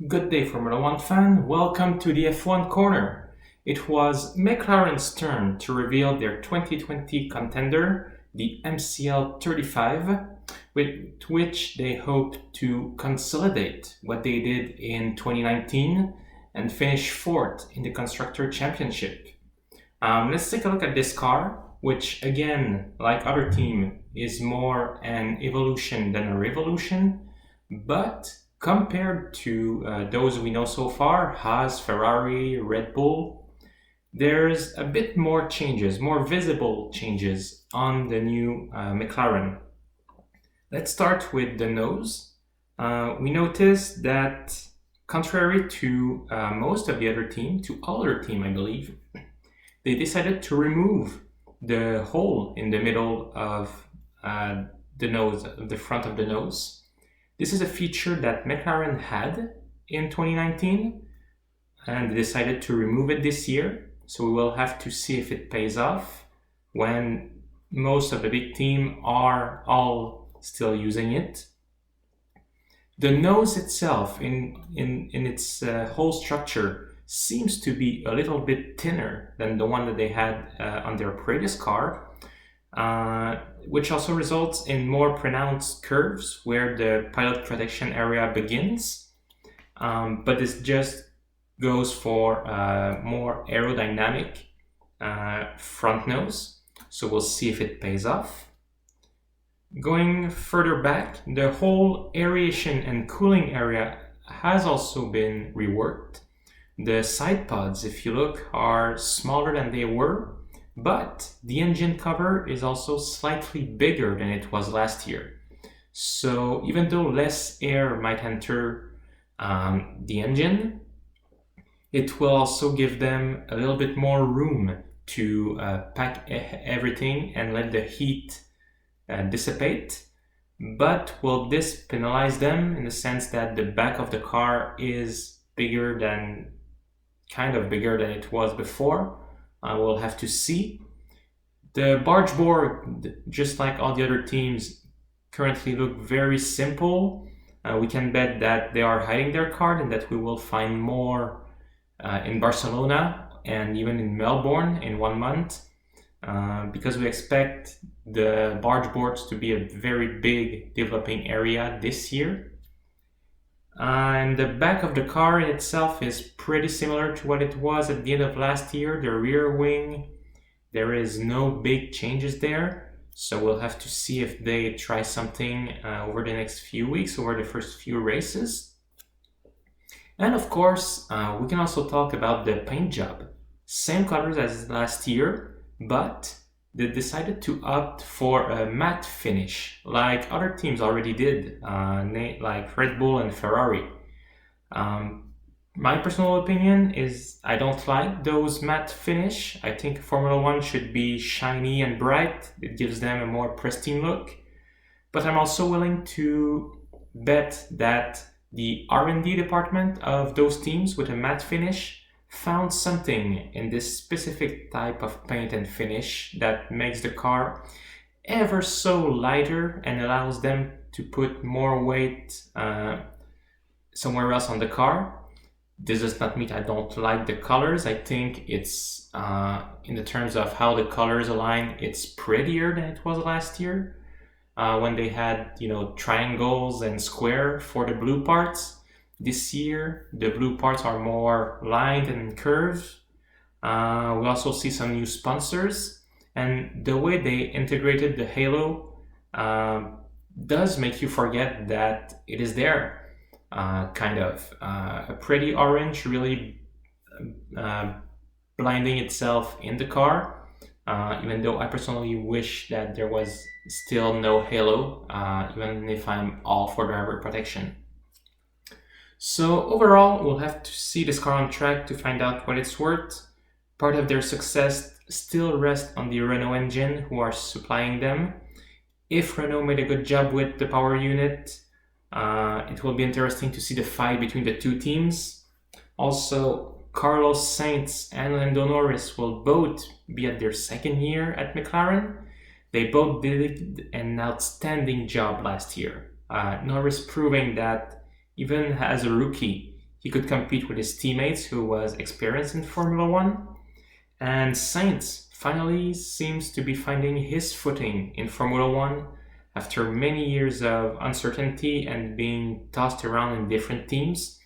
Good day, Formula One fan. Welcome to the F1 Corner. It was McLaren's turn to reveal their 2020 contender, the MCL 35, with which they hope to consolidate what they did in 2019 and finish fourth in the Constructor Championship. Let's take a look at this car, which again, like other team, is more an evolution than a revolution, but compared to those we know so far, Haas, Ferrari, Red Bull, there's a bit more changes, more visible changes on the new McLaren. Let's start with the nose. We noticed that contrary to most of the other team, to all other team I believe, they decided to remove the hole in the middle of the nose, the front of the nose. This is a feature that McLaren had in 2019 and they decided to remove it this year. So we will have to see if it pays off when most of the big team are all still using it. The nose itself in its whole structure seems to be a little bit thinner than the one that they had on their previous car. Which also results in more pronounced curves where the pilot protection area begins. But this just goes for more aerodynamic front nose. So we'll see if it pays off. Going further back, the whole aeration and cooling area has also been reworked. The side pods, if you look, are smaller than they were. But the engine cover is also slightly bigger than it was last year. So even though less air might enter the engine, it will also give them a little bit more room to pack everything and let the heat dissipate. But will this penalize them in the sense that the back of the car is kind of bigger than it was before? We'll have to see. The barge board, just like all the other teams, currently look very simple. We can bet that they are hiding their card and that we will find more in Barcelona and even in Melbourne in 1 month, because we expect the barge boards to be a very big developing area this year. And the back of the car in itself is pretty similar to what it was at the end of last year. The rear wing, there is no big changes there. So we'll have to see if they try something over the next few weeks, over the first few races. And of course, we can also talk about the paint job. Same colors as last year, but they decided to opt for a matte finish, like other teams already did, like Red Bull and Ferrari. My personal opinion is I don't like those matte finish. I think Formula One should be shiny and bright. It gives them a more pristine look. But I'm also willing to bet that the R&D department of those teams with a matte finish found something in this specific type of paint and finish that makes the car ever so lighter and allows them to put more weight somewhere else on the car. This does not mean I don't like the colors. I think it's, in the terms of how the colors align, it's prettier than it was last year when they had, triangles and square for the blue parts. This year, the blue parts are more lined and curved. We also see some new sponsors. And the way they integrated the halo does make you forget that it is there. A pretty orange, really blinding itself in the car. Even though I personally wish that there was still no halo, even if I'm all for driver protection. So overall, we'll have to see this car on track to find out what it's worth. Part of their success still rests on the Renault engine, who are supplying them. If Renault made a good job with the power unit, it will be interesting to see the fight between the two teams. Also, Carlos Sainz and Lando Norris will both be at their second year at McLaren. They both did an outstanding job last year. Norris proving that even as a rookie, he could compete with his teammates who was experienced in Formula One. And Sainz finally seems to be finding his footing in Formula One after many years of uncertainty and being tossed around in different teams,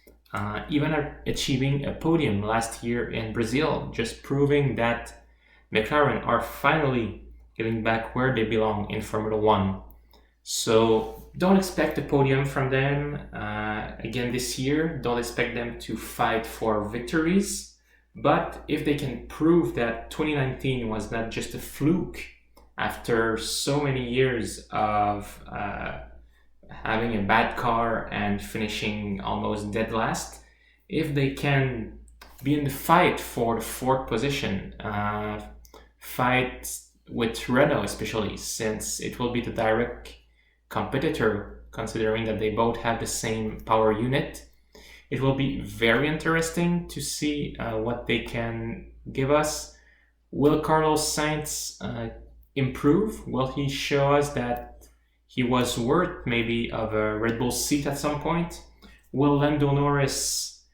even achieving a podium last year in Brazil, just proving that McLaren are finally getting back where they belong in Formula One. So don't expect a podium from them again this year. Don't expect them to fight for victories. But if they can prove that 2019 was not just a fluke after so many years of having a bad car and finishing almost dead last, if they can be in the fight for the fourth position, fight with Renault especially, since it will be the direct competitor, considering that they both have the same power unit. It will be very interesting to see what they can give us. Will Carlos Sainz improve? Will he show us that he was worth maybe of a Red Bull seat at some point? Will Lando Norris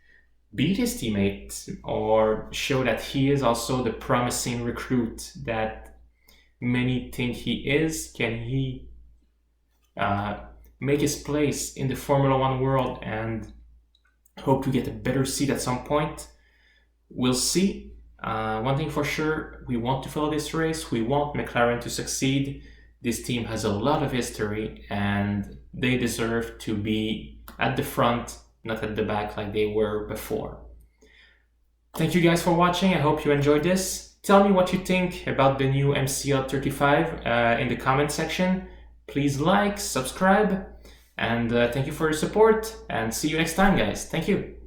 beat his teammate or show that he is also the promising recruit that many think he is? Can he make his place in the Formula One world and hope to get a better seat at some point? We'll see. One thing for sure, we want to follow this race. We want McLaren to succeed. This team has a lot of history and they deserve to be at the front, not at the back like they were before. Thank you guys for watching. I hope you enjoyed this. Tell me what you think about the new MCL 35 in the comment section. Please like, subscribe, and thank you for your support, and see you next time, guys. Thank you.